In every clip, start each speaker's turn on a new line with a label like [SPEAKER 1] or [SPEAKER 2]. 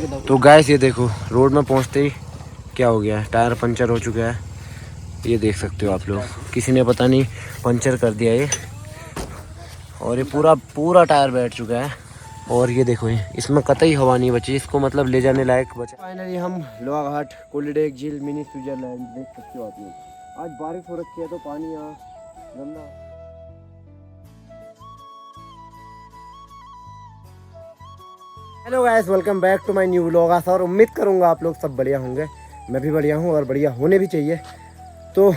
[SPEAKER 1] तो गाइस ये देखो रोड में पहुंचते ही क्या हो गया है, टायर पंचर हो चुका है। ये देख सकते हो आप लोग, किसी ने पता नहीं पंचर कर दिया ये, और ये पूरा टायर बैठ चुका है। और ये देखो ये इसमें कतई हवा नहीं बची, इसको मतलब ले जाने लायक बचा। फाइनली हम लोहा घाट कोल्ड झील मिनी स्विट्जरलैंड देख सकते हो आप लोग। आज बारिश हो रखी है तो पानी यहाँ गंदा। Hello guys, welcome back to my new vlog. और उम्मीद करूंगा आप लोग सब बढ़िया होंगे, मैं भी बढ़िया हूँ और बढ़िया होने भी चाहिए। तो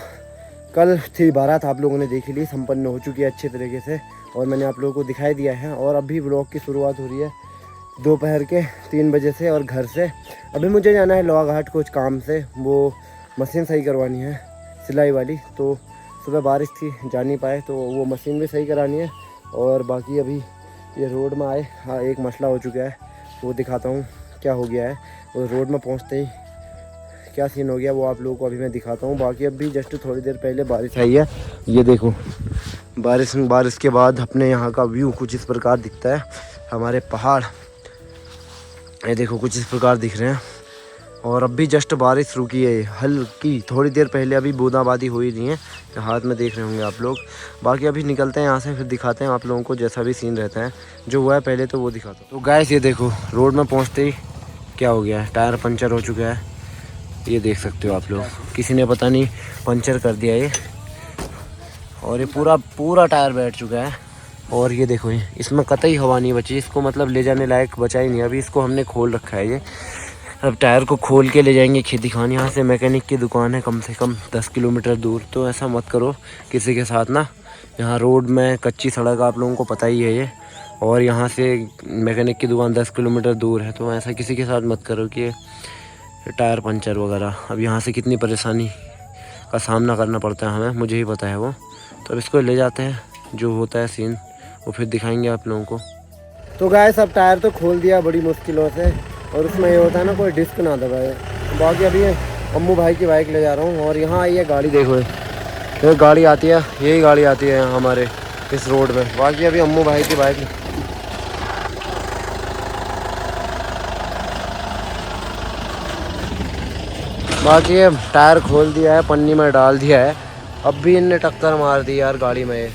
[SPEAKER 1] कल थी बारात, आप लोगों ने देख ली, संपन्न हो चुकी है अच्छे तरीके से और मैंने आप लोगों को दिखाई दिया है। और अभी व्लॉग की शुरुआत हो रही है दोपहर के 3 बजे से और घर से। अभी मुझे जाना है लोहा घाट कुछ काम से, वो मशीन सही करवानी है सिलाई वाली। तो सुबह बारिश थी, जा नहीं पाए, तो वो मशीन भी सही करानी है। और बाकी अभी ये रोड में आए, हाँ एक मसला हो चुका है, वो दिखाता हूँ क्या हो गया है। और रोड में पहुँचते ही क्या सीन हो गया वो आप लोगों को अभी मैं दिखाता हूँ। बाकी अभी जस्ट थोड़ी देर पहले बारिश आई है, ये देखो बारिश के बाद अपने यहाँ का व्यू कुछ इस प्रकार दिखता है। हमारे पहाड़ ये देखो कुछ इस प्रकार दिख रहे हैं। और अभी जस्ट बारिश रुकी है हल्की, थोड़ी देर पहले अभी बूंदाबांदी हुई नहीं है, तो हाथ में देख रहे होंगे आप लोग। बाकी अभी निकलते हैं यहाँ से, फिर दिखाते हैं आप लोगों को जैसा भी सीन रहता है। जो हुआ है पहले तो वो दिखाता हूँ। तो गाइस ये देखो रोड में पहुँचते ही क्या हो गया है, टायर पंचर हो चुका है। ये देख सकते हो आप लोग, किसी ने पता नहीं पंचर कर दिया ये, और ये पूरा टायर बैठ चुका है। और ये देखो ये इसमें कतई हवा नहीं बची, इसको मतलब ले जाने लायक बचा ही नहीं। अभी इसको हमने खोल रखा है ये, अब टायर को खोल के ले जाएंगे खेती खान। यहाँ से मैकेनिक की दुकान है कम से कम 10 किलोमीटर दूर। तो ऐसा मत करो किसी के साथ ना, यहाँ रोड में कच्ची सड़क आप लोगों को पता ही है ये, और यहाँ से मैकेनिक की दुकान 10 किलोमीटर दूर है। तो ऐसा किसी के साथ मत करो कि टायर पंचर वगैरह। अब यहाँ से कितनी परेशानी का सामना करना पड़ता है हमें, मुझे ही पता है वो। तो अब इसको ले जाते हैं, जो होता है सीन वो फिर दिखाएंगे आप लोगों को। तो गाइस सब टायर तो खोल दिया बड़ी मुश्किलों से, और उसमें ये होता है ना कोई डिस्क ना दबाए। बाकी अभी अम्मू भाई की बाइक ले जा रहा हूँ, और यहाँ आई है गाड़ी, देखो ये गाड़ी आती है, यही गाड़ी आती है हमारे इस रोड में। बाकी अभी अम्मू भाई की बाइक, बाकी ये टायर खोल दिया है, पन्नी में डाल दिया है। अब भी इनने टक्कर मार दी यार गाड़ी में,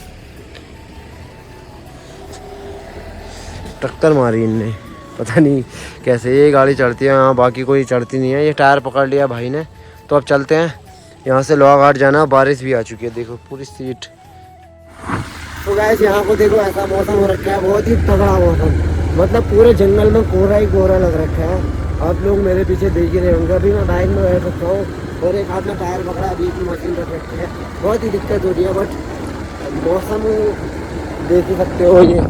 [SPEAKER 1] टक्कर मारी इनने, पता नहीं कैसे। ये गाड़ी चढ़ती है यहाँ, बाकी कोई चढ़ती नहीं है। ये टायर पकड़ लिया भाई ने। तो अब चलते हैं, यहाँ से लोहा घाट जाना। बारिश भी आ चुकी है, देखो पूरी सीट। तो गाइस यहाँ को देखो, ऐसा मौसम हो रखा है, बहुत ही तगड़ा मौसम, मतलब पूरे जंगल में कोहरा ही कोहरा लग रखा है। आप लोग मेरे पीछे देख ही रहे होंगे। अभी मैं बाइक में बैठ सकता हूँ और एक हाथ में टायर पकड़ा, बीच में मशीन रख रखी है। बहुत ही दिक्कत हो रही है, बट मौसम देख ही सकते हो, ये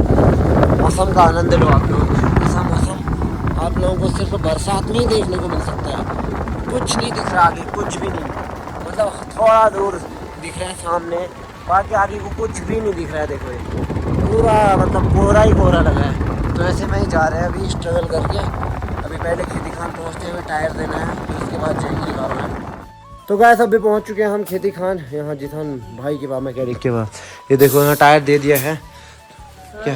[SPEAKER 1] मौसम का आनंद लो आप लोग। ऐसा मौसम आप लोगों को सिर्फ बरसात में ही देखने को मिल सकता है। कुछ नहीं दिख रहा आगे, कुछ भी नहीं, मतलब थोड़ा दूर दिख रहा है सामने, बाकी आगे को कुछ भी नहीं दिख रहा है। देखो ये पूरा मतलब कोहरा ही कोहरा लगा है। तो ऐसे में ही जा रहे हैं अभी स्ट्रगल करके। अभी पहले खेती खान पहुँचते हुए टायर देना है, फिर उसके बाद जाएंगे निकालना है। तो गाइस अभी पहुँच चुके हैं हम खेती खान, यहाँ जिसान भाई के पास, मैकेनिक के पास। ये देखो यहाँ टायर दे दिया है। क्या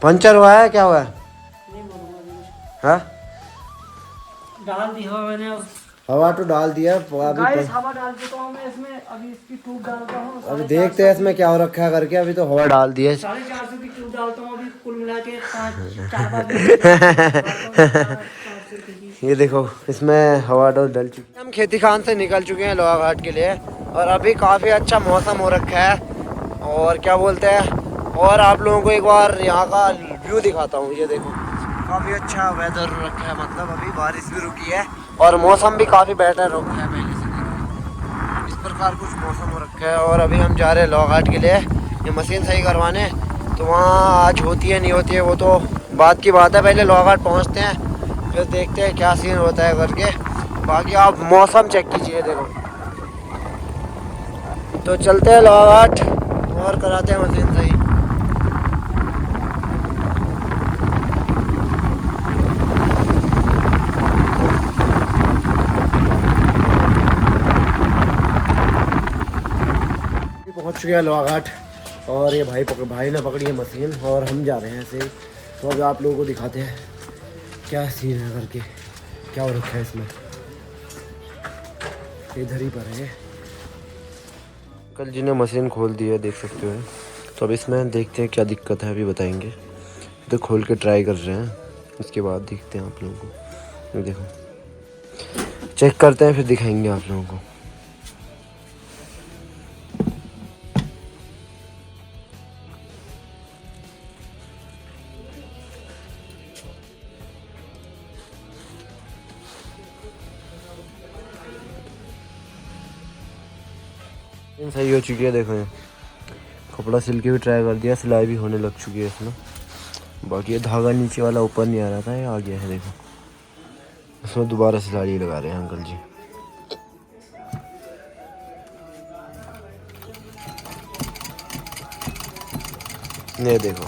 [SPEAKER 1] पंचर हुआ है, क्या हुआ है? हाँ
[SPEAKER 2] डाल दी हवा मैंने,
[SPEAKER 1] हवा तो डाल दिया।
[SPEAKER 2] गाइस हवा डाल देता हूँ मैं इसमें, अभी इसकी ट्यूब डालता हूँ।
[SPEAKER 1] अभी देखते हैं इसमें क्या हो रखा है करके। अभी तो हवा डाल दी है,
[SPEAKER 2] 450 की ट्यूब डालता हूँ अभी, कुल मिला के 5
[SPEAKER 1] ये देखो इसमें हवा डल चुकी है। हम खेती खान से निकल चुके हैं लोहा घाट के लिए, और अभी काफ़ी अच्छा मौसम हो रखा है। और क्या बोलते हैं, और आप लोगों को एक बार यहाँ का व्यू दिखाता हूँ। ये देखो काफ़ी अच्छा वेदर रखा है, मतलब अभी बारिश भी रुकी है और मौसम भी काफ़ी बेटर रखा है पहले से। देखो इस प्रकार कुछ मौसम हो रखा है। और अभी हम जा रहे हैं लोहा घाट के लिए ये मशीन सही करवाने। तो वहाँ आज होती है नहीं होती है वो तो बात की बात है, पहले लोहा घाट पहुँचते हैं, फिर देखते हैं क्या सीन होता है करके। बाकी आप मौसम चेक कीजिए, देखो। तो चलते हैं लोहा घाट और कराते हैं मशीन सही। पहुंच चुके हैं लोहा घाट, और ये भाई ने पकड़ी है मशीन, और हम जा रहे हैं ऐसे ही। तो अब आप लोगों को दिखाते हैं क्या सीन है करके, क्या हो रखा है इसमें, इधर ही पर है। कल जी ने मशीन खोल दी है, देख सकते हो। तो अब इसमें देखते हैं क्या दिक्कत है, अभी बताएंगे। तो खोल के ट्राई कर रहे हैं, उसके बाद देखते हैं आप लोगों को। देखो चेक करते हैं, फिर दिखाएंगे आप लोगों को। सही हो चुकी है, देखो ये कपड़ा सिल के भी ट्राई कर दिया, सिलाई भी होने लग चुकी है इसमें। बाकी ये धागा नीचे वाला ऊपर नहीं आ रहा था, ये आ गया है देखो। इसमें दोबारा सिलाई लगा रहे हैं अंकल जी। ये देखो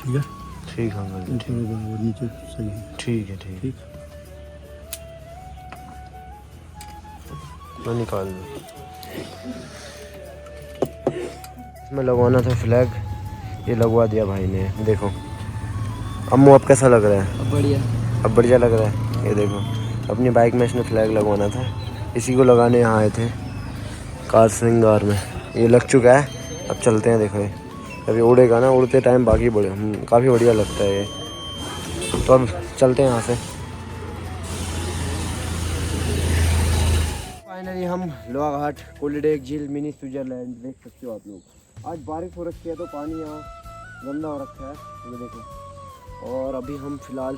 [SPEAKER 3] ठीक है,
[SPEAKER 1] ठीक है अंकल जी,
[SPEAKER 3] ठीक है, और नीचे सही है।
[SPEAKER 1] ठीक है ठीक है। मैं निकाल लूँ। इसमें लगवाना था फ्लैग, ये लगवा दिया भाई ने। देखो अम्मू अब कैसा लग रहा है?
[SPEAKER 2] बढ़िया।
[SPEAKER 1] अब बढ़िया लग रहा है। ये देखो अपनी बाइक में इसने फ्लैग लगवाना था, इसी को लगाने यहाँ आए थे कार श्रृंगार में। ये लग चुका है, अब चलते हैं। देखो ये अभी उड़ेगा ना, उड़ते टाइम बाकी काफ़ी बढ़िया लगता है ये। तो अब चलते हैं यहाँ से। फाइनली हम लोहा घाट, कोलीडेक झील, मिनी स्विट्जरलैंड देख सकते हो आप लोग। आज बारिश हो रखी है तो पानी यहाँ गंदा हो रखा है, ये देखो। और अभी हम फिलहाल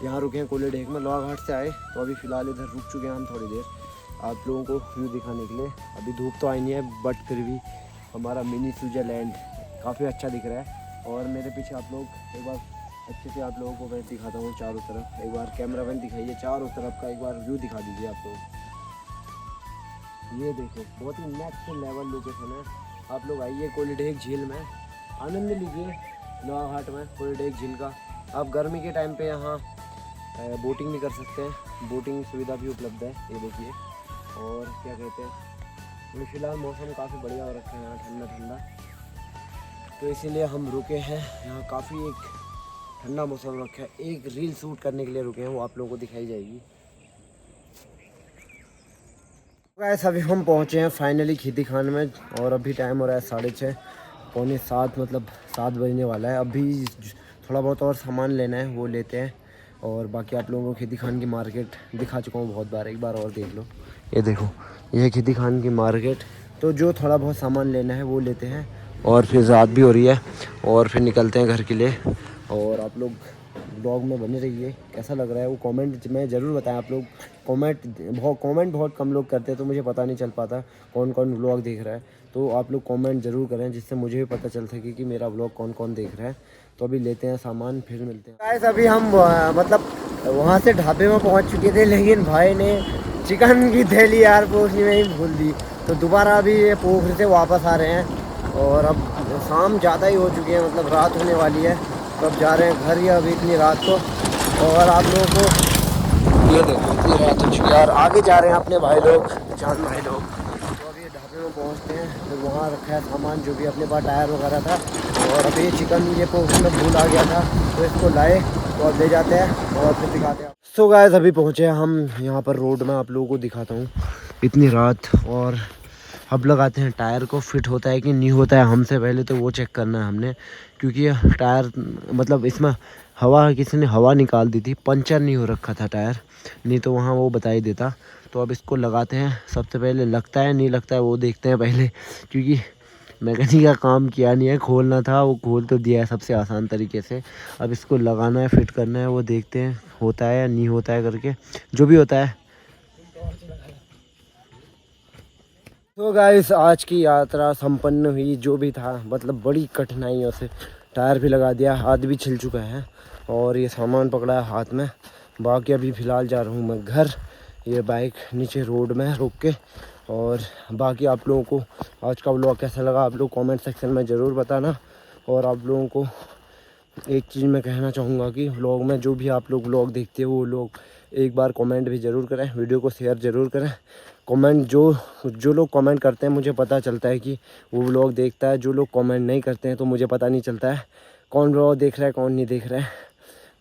[SPEAKER 1] यहाँ रुके हैं कोलीडेक में, लोहा घाट से आए तो अभी फ़िलहाल इधर रुक चुके हैं हम थोड़ी देर, आप लोगों को व्यू दिखाने के लिए। अभी धूप तो आई नहीं है, बट फिर भी हमारा मिनी स्विट्जरलैंड काफ़ी अच्छा दिख रहा है। और मेरे पीछे आप लोग एक बार अच्छे से आप लोगों को मैं दिखाता हूँ चारों तरफ। एक बार कैमरा मैन दिखाइए चारों तरफ का, एक बार व्यू दिखा दीजिए आप लोग। ये देखो बहुत ही नेक्स्ट लेवल लोकेशन है। आप लोग आइए कोलीडेक झील में, आनंद लीजिए लोहा घाट में कोलीडेक झील का। आप गर्मी के टाइम पे यहाँ बोटिंग भी कर सकते हैं, बोटिंग सुविधा भी उपलब्ध है, ये देखिए। और क्या कहते हैं, फिलहाल मौसम काफ़ी बढ़िया हो रखा है यहाँ, ठंडा ठंडा, तो इसीलिए हम रुके हैं यहाँ। काफ़ी एक ठंडा मौसम रखा है, एक रील शूट करने के लिए रुके हैं, वो आप लोगों को दिखाई जाएगी। गाइस अभी हम पहुँचे हैं फाइनली खेती खान में, और अभी टाइम हो रहा है 6:30 पौने 7, मतलब 7 बजने वाला है। अभी थोड़ा बहुत और सामान लेना है, वो लेते हैं। और बाकी आप लोगों को खेती खान की मार्केट दिखा चुका हूँ बहुत बार, एक बार और देख लो। ये देखो ये खेती खान की मार्केट, तो जो थोड़ा बहुत सामान लेना है वो लेते हैं। और फिर रात भी हो रही है, और फिर निकलते हैं घर के लिए। और आप लोग ब्लॉग में बने रहिए, कैसा लग रहा है वो कमेंट में ज़रूर बताएं आप लोग। कमेंट बहुत कम लोग करते हैं, तो मुझे पता नहीं चल पाता कौन कौन व्लॉग देख रहा है। तो आप लोग कमेंट ज़रूर करें, जिससे मुझे भी पता चल सके कि मेरा व्लॉग कौन कौन देख रहा है। तो अभी लेते हैं सामान, फिर मिलते हैं। गाइस अभी हम मतलब वहाँ से ढाबे में पहुँच चुके थे, लेकिन भाई ने चिकन की थैली यार पोखरी में ही भूल दी, तो दोबारा अभी ये पोखरी से वापस आ रहे हैं। और अब शाम ज़्यादा ही हो चुकी है, मतलब रात होने वाली है, तो अब जा रहे हैं घर ही अभी इतनी रात को। और आप लोगों को ये देखो इतनी रात हो चुकी है, और आगे जा रहे हैं अपने भाई लोग, जान भाई लोग। तो अभी ढाबे में पहुंचते हैं, फिर वहाँ रखा है सामान जो भी अपने पास टायर वगैरह था। और अभी चिकन ये पोखरी में भूल आ गया था, तो इसको लाए, तो अब ले जाते हैं और फिर दिखाते हैं। सो गाइस अभी पहुँचे हम यहाँ पर रोड में, आप लोगों को दिखाता हूँ इतनी रात। और अब लगाते हैं टायर को, फिट होता है कि नहीं होता है, हमसे पहले तो वो चेक करना है हमने, क्योंकि टायर मतलब इसमें किसी ने हवा निकाल दी थी, पंचर नहीं हो रखा था टायर, नहीं तो वहाँ वो बता ही देता। तो अब इसको लगाते हैं, सबसे पहले लगता है नहीं लगता है वो देखते हैं पहले, क्योंकि मैकेनिक का काम किया नहीं है, खोलना था वो खोल तो दिया है सबसे आसान तरीके से। अब इसको लगाना है, फिट करना है, वो देखते हैं होता है या नहीं होता है करके, जो भी होता है। तो गाइस आज की यात्रा संपन्न हुई, जो भी था, मतलब बड़ी कठिनाइयों से। टायर भी लगा दिया, हाथ भी छिल चुका है, और ये सामान पकड़ा है हाथ में। बाकी अभी फ़िलहाल जा रहा हूँ मैं घर, ये बाइक नीचे रोड में रोक के। और बाकी आप लोगों को आज का व्लॉग कैसा लगा आप लोग कमेंट सेक्शन में ज़रूर बताना। और आप लोगों को एक चीज़ मैं कहना चाहूँगा कि व्लॉग में जो भी आप लोग व्लॉग देखते हो वो लोग एक बार कमेंट भी ज़रूर करें, वीडियो को शेयर ज़रूर करें। कमेंट जो लोग कमेंट करते हैं मुझे पता चलता है कि वो व्लॉग देखता है। जो लोग कमेंट नहीं करते हैं तो मुझे पता नहीं चलता है कौन व्लॉग देख रहा है कौन नहीं देख रहा है।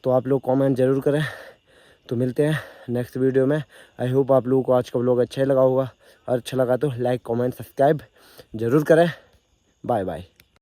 [SPEAKER 1] तो आप लोग कमेंट ज़रूर करें। तो मिलते हैं नेक्स्ट वीडियो में। आई होप आप लोगों को आज का व्लॉग अच्छा लगा होगा और अच्छा लगा तो लाइक कमेंट सब्सक्राइब ज़रूर करें। Bye bye.